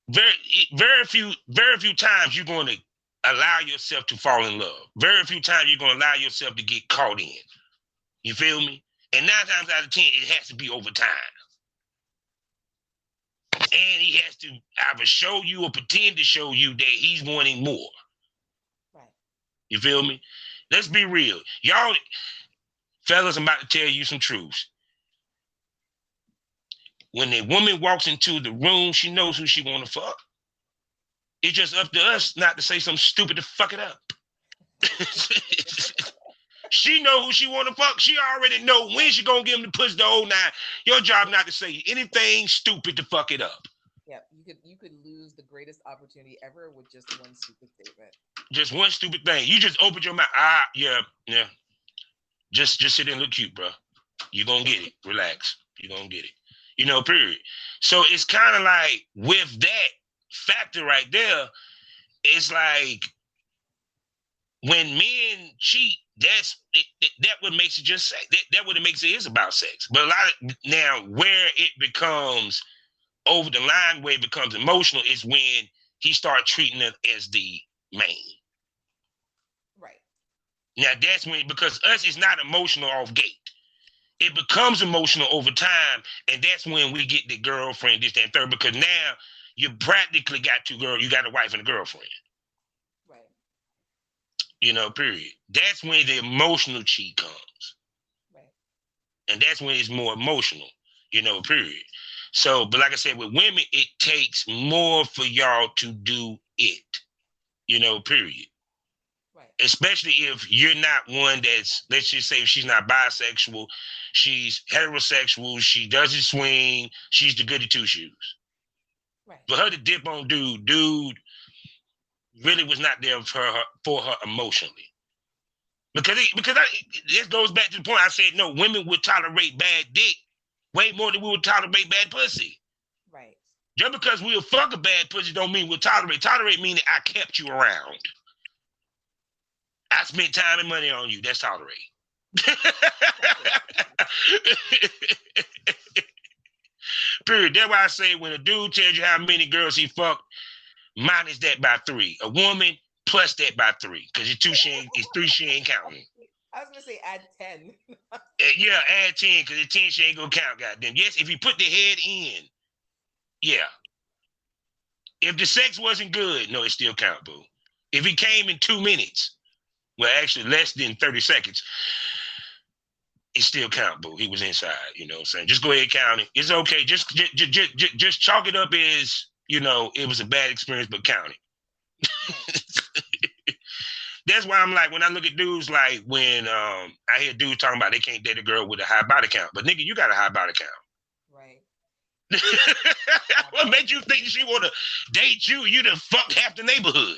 Speaker 3: very few times you're going to allow yourself to fall in love. Very few times you're going to allow yourself to get caught in. You feel me? And 9 times out of 10, it has to be over time. And he has to either show you or pretend to show you that he's wanting more. Right. You feel me? Let's be real. Y'all, fellas, I'm about to tell you some truths. When a woman walks into the room, she knows who she want to fuck. It's just up to us not to say something stupid to fuck it up. She know who she want to fuck. She already know when she gonna give him the pussy the whole nine. Your job not to say anything stupid to fuck it up.
Speaker 4: Yeah, you could lose the greatest opportunity ever with just one stupid statement.
Speaker 3: Just one stupid thing. You just opened your mouth. Yeah. Just sit there and look cute, bro. You gonna get it. Relax. You gonna get it. You know, period. So it's kind of like with that factor right there, it's like when men cheat, that what makes it just sex. That what it makes it is about sex. But a lot of now where it becomes over the line, where it becomes emotional, is when he starts treating it as the main.
Speaker 4: Right.
Speaker 3: Now that's when, because us is not emotional off gate. It becomes emotional over time, and that's when we get the girlfriend, this, that, and third, because now you practically got two girls, you got a wife and a girlfriend.
Speaker 4: Right.
Speaker 3: Period. That's when the emotional cheat comes.
Speaker 4: Right.
Speaker 3: And that's when it's more emotional, period. So, but like I said, with women, it takes more for y'all to do it, period.
Speaker 4: Right.
Speaker 3: Especially if you're not one that's, let's just say, if she's not bisexual, she's heterosexual, she doesn't swing, she's the goody two shoes.
Speaker 4: Right.
Speaker 3: For her to dip on dude really was not there for her emotionally. Because this goes back to the point I said, no, women would tolerate bad dick way more than we would tolerate bad pussy.
Speaker 4: Right.
Speaker 3: Just because we'll fuck a bad pussy don't mean we'll tolerate. Tolerate meaning I kept you around. I spent time and money on you. That's tolerate. Period. That's why I say when a dude tells you how many girls he fucked, minus that by 3. A woman plus that by 3. Because it's 3 she ain't counting.
Speaker 4: I was gonna say add 10.
Speaker 3: Yeah, add 10 because the 10 she ain't gonna count. Goddamn. Yes, if you put the head in, yeah. If the sex wasn't good, no, it still count, boo. If he came in 2 minutes, well, actually less than 30 seconds, it still count, boo. He was inside. You know what I'm saying? Just go ahead and count it. It's okay. Just chalk it up as it was a bad experience, but count it. That's why I'm like, when I look at dudes, like when I hear dudes talking about they can't date a girl with a high body count, but nigga, you got a high body count.
Speaker 4: Right.
Speaker 3: What made you think she want to date you? You done fucked half the neighborhood.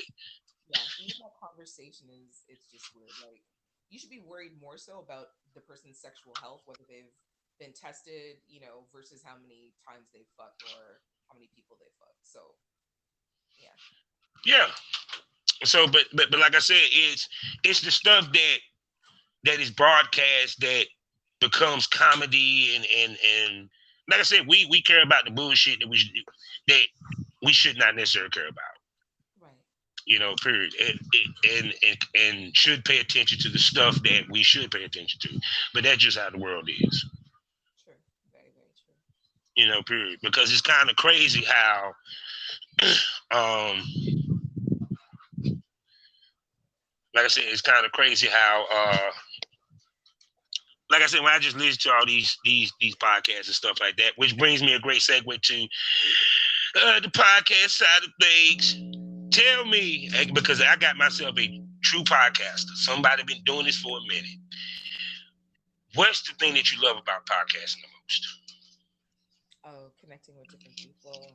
Speaker 4: Yeah, that conversation it's just weird. Like, you should be worried more so about the person's sexual health, whether they've been tested, versus how many times they've fucked or how many people they fucked. So, yeah.
Speaker 3: Yeah. So, but like I said, it's the stuff that is broadcast that becomes comedy and like I said, we care about the bullshit that we should not necessarily care about.
Speaker 4: Right.
Speaker 3: Period. And should pay attention to the stuff that we should pay attention to. But that's just how the world is.
Speaker 4: True. Very, very true.
Speaker 3: Period. Because it's kind of crazy how like I said, it's kind of crazy how like I said, when I just listen to all these podcasts and stuff like that, which brings me a great segue to the podcast side of things. Tell me, because I got myself a true podcaster, somebody been doing this for a minute. What's the thing that you love about podcasting the most?
Speaker 4: Oh, connecting with different people.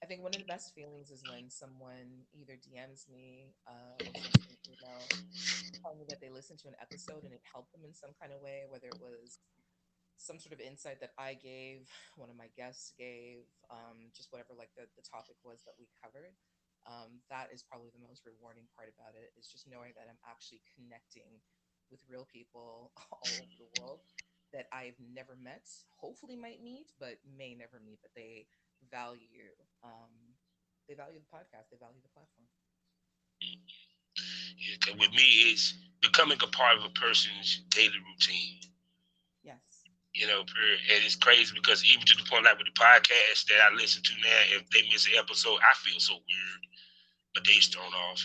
Speaker 4: I think one of the best feelings is when someone either DMs me or sends me an email telling me that they listened to an episode and it helped them in some kind of way, whether it was some sort of insight that I gave, one of my guests gave, just whatever like the topic was that we covered. That is probably the most rewarding part about it, is just knowing that I'm actually connecting with real people all over the world that I've never met, hopefully might meet, but may never meet, but value they value the podcast, they value the platform.
Speaker 3: Yeah, with me, it's becoming a part of a person's daily routine.
Speaker 4: Yes.
Speaker 3: And it's crazy because even to the point, like with the podcast that I listen to now, if they miss an episode, I feel so weird. My day's thrown off.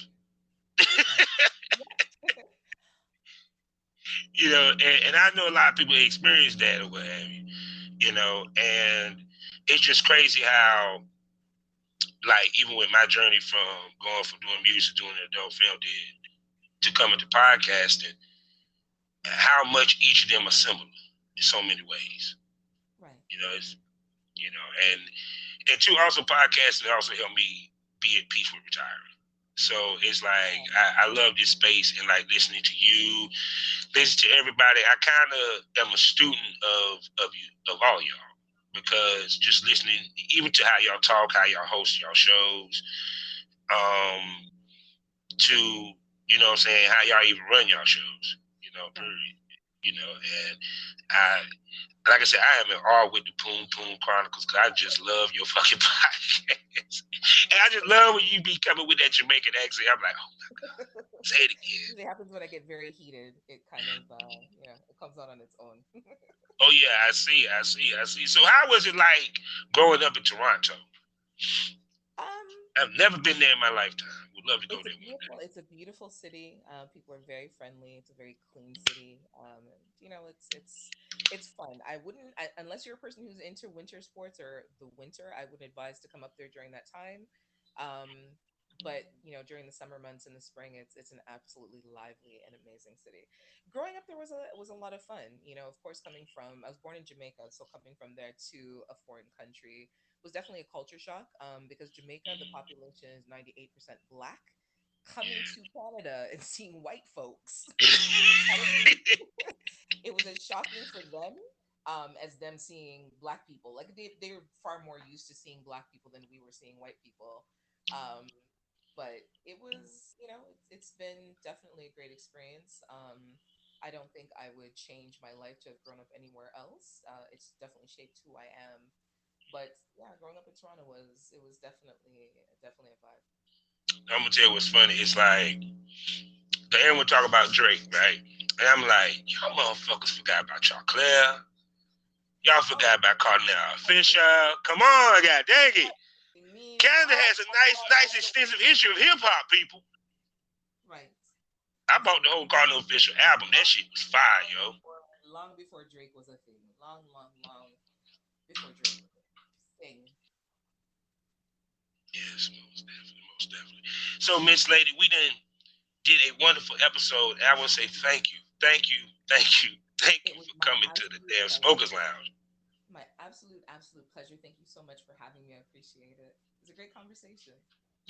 Speaker 3: And I know a lot of people experience that or what have you, and it's just crazy how, like, even with my journey from going from doing music, doing adult film, to coming to podcasting, how much each of them are similar in so many ways.
Speaker 4: Right.
Speaker 3: And two, also podcasting also helped me be at peace with retiring. So it's like I love this space, and like listening to you, listen to everybody. I kind of am a student of you, of all y'all, because just listening, even to how y'all talk, how y'all host y'all shows, to what I'm saying, how y'all even run y'all shows, period. And I, like I said, I am in awe with the Pum Pum Chronicles because I just love your fucking podcast. And I just love when you be coming with that Jamaican accent. I'm like, oh my God. Say it again.
Speaker 4: Usually happens when I get very heated. It kind of, it comes out on its own.
Speaker 3: Oh yeah, I see. So how was it like growing up in Toronto?
Speaker 4: um,
Speaker 3: I've never been there in my lifetime. Would love to go there one day.
Speaker 4: it's a beautiful city. People are very friendly. It's a very clean city. It's fun. Unless you're a person who's into winter sports or the winter, I would advise to come up there during that time. Um, but during the summer months and the spring, it's an absolutely lively and amazing city. Growing up there was a lot of fun. Of course, I was born in Jamaica, so coming from there to a foreign country was definitely a culture shock, because Jamaica, the population is 98% black. Coming to Canada and seeing white folks, it was as shocking for them, as them seeing black people. Like they're far more used to seeing black people than we were seeing white people. Um, but it was, it's been definitely a great experience. I don't think I would change my life to have grown up anywhere else. It's definitely shaped who I am. But yeah, growing up in Toronto was definitely a vibe.
Speaker 3: I'm gonna tell you what's funny. It's like everyone talk about Drake, right? And I'm like, y'all motherfuckers forgot about y'all Claire. Y'all forgot about Cardinal Fisher. Come on, god dang it.
Speaker 4: Me,
Speaker 3: Canada has a nice extensive history of hip hop, people.
Speaker 4: right.
Speaker 3: I bought the whole Cardinal Fisher album. That shit was fire, yo.
Speaker 4: Long before Drake was a thing. Long before Drake was a thing.
Speaker 3: Yes, most definitely. So, Miss Lady, we did a wonderful episode. I want to say thank you
Speaker 4: It was
Speaker 3: for
Speaker 4: my
Speaker 3: coming to the
Speaker 4: absolute
Speaker 3: damn
Speaker 4: pleasure.
Speaker 3: Smokers Lounge.
Speaker 4: My absolute pleasure. Thank you so much for having me. I appreciate it. It was a great conversation.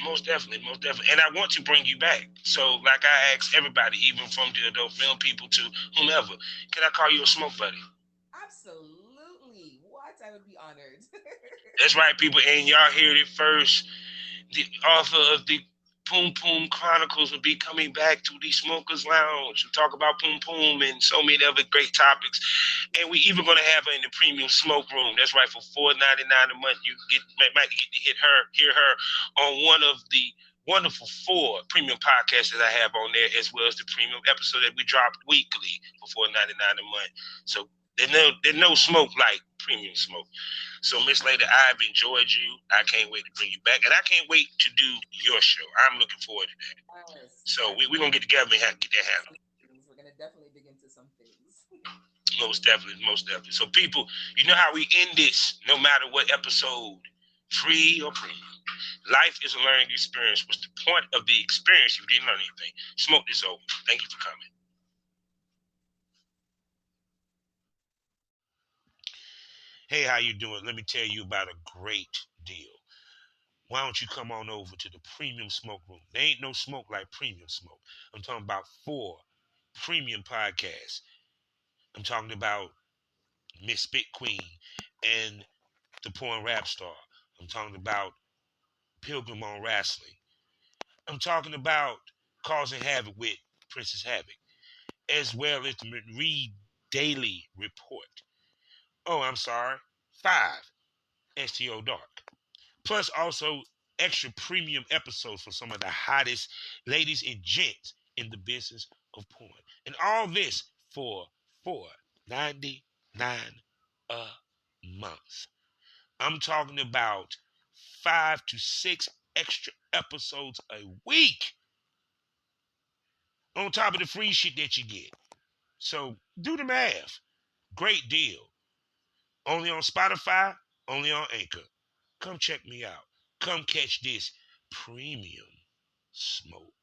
Speaker 3: Most definitely, most definitely. And I want to bring you back. So, like I asked everybody, even from the adult film people to whomever, can I call you a smoke buddy?
Speaker 4: Absolutely. What? I would be honored.
Speaker 3: That's right, people. And y'all heard it first. The author of the Pum Pum Chronicles will be coming back to the Smokers Lounge to talk about Pum Pum and so many other great topics. And we even going to have her in the premium smoke room. That's right, for $4.99 a month, you might get to hear her on one of the wonderful 4 premium podcasts that I have on there, as well as the premium episode that we drop weekly for $4.99 a month. So there's no smoke like premium smoke. So, Miss Lady, I've enjoyed you. I can't wait to bring you back. And I can't wait to do your show. I'm looking forward to that.
Speaker 4: Yes.
Speaker 3: So we're going to get together and get that handled.
Speaker 4: We're gonna definitely dig into some things.
Speaker 3: Most definitely, most definitely. So, people, you know how we end this, no matter what episode, free or premium. Life is a learning experience. What's the point of the experience if you didn't learn anything? Smoke this over. Thank you for coming. Hey, how you doing? Let me tell you about a great deal. Why don't you come on over to the premium smoke room? There ain't no smoke like premium smoke. I'm talking about 4 premium podcasts. I'm talking about Miss Spit Queen and the Porn Rap Star. I'm talking about Pilgrim on Wrestling. I'm talking about Causing Havoc with Princess Havoc, as well as the Read Daily Report. Oh, I'm sorry, 5 STO Dark. Plus also extra premium episodes for some of the hottest ladies and gents in the business of porn. And all this for $4.99 a month. I'm talking about 5 to 6 extra episodes a week on top of the free shit that you get. So do the math. Great deal. Only on Spotify, only on Anchor. Come check me out. Come catch this premium smoke.